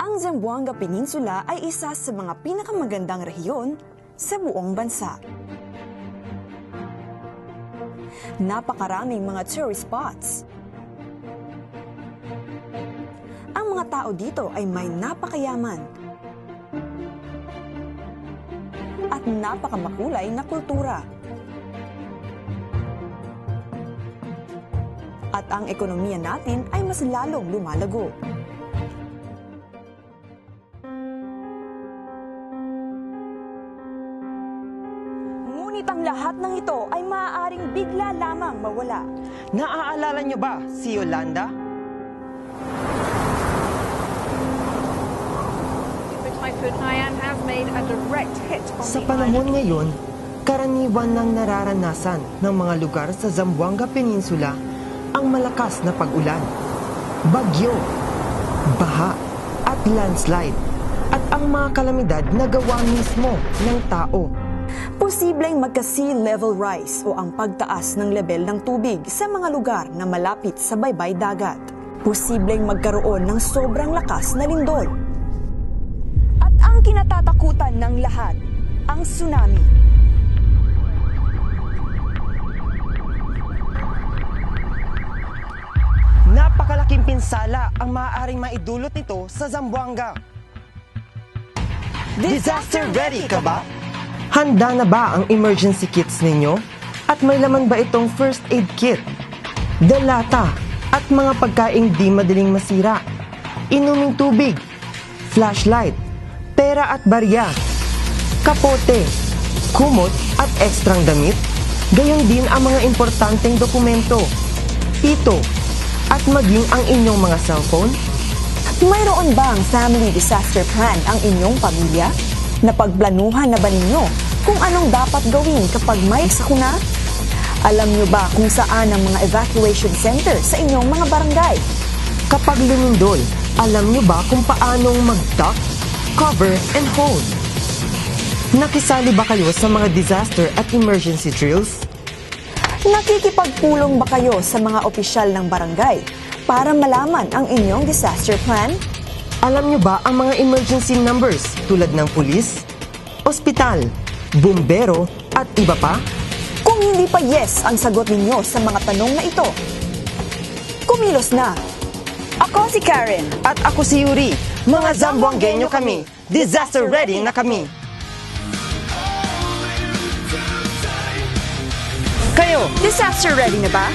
Ang Zamboanga Peninsula ay isa sa mga pinakamagandang rehiyon sa buong bansa. Napakaraming mga tourist spots. Ang mga tao dito ay may napakayaman at napakamakulay na kultura. At ang ekonomiya natin ay mas lalong lumalago. Ngunit ang lahat ng ito ay maaaring bigla lamang mawala. Naaalala niyo ba si Yolanda? Typhoon Haiyan has made a direct hit on Sa the panahon island. ngayon, karaniwan nang nararanasan ng mga lugar sa Zamboanga Peninsula ang malakas na pag-ulan, bagyo, baha at landslide at ang mga kalamidad na gawa mismo ng tao. Posibleng magka-sea level rise o ang pagtaas ng level ng tubig sa mga lugar na malapit sa baybay dagat. Posibleng magkaroon ng sobrang lakas na lindol. At ang kinatatakutan ng lahat, ang tsunami. Napakalaking pinsala ang maaaring maidulot nito sa Zamboanga. Disaster ready ka ba? Handa na ba ang emergency kits ninyo? At may laman ba itong first aid kit? Delata at mga pagkaing di madaling masira. Inuming tubig, flashlight, pera at barya, kapote, kumot at ekstrang damit. Gayon din ang mga importanteng dokumento, pito, at maging ang inyong mga cellphone. Mayroon bang family disaster plan ang inyong pamilya? Napagplanuhan na ba ninyo kung anong dapat gawin kapag may sakuna? Alam nyo ba kung saan ang mga evacuation center sa inyong mga barangay? Kapag lumindol, alam nyo ba kung paanong mag-duck, cover, and hold? Nakisali ba kayo sa mga disaster at emergency drills? Nakikipagpulong ba kayo sa mga opisyal ng barangay para malaman ang inyong disaster plan? Alam nyo ba ang mga emergency numbers tulad ng pulis, ospital, bumbero, at iba pa? Kung hindi pa yes ang sagot ninyo sa mga tanong na ito, kumilos na! Ako si Karen. At ako si Yuri. Mga Zamboangueño kami. Disaster ready na kami. Kayo, Disaster ready na ba?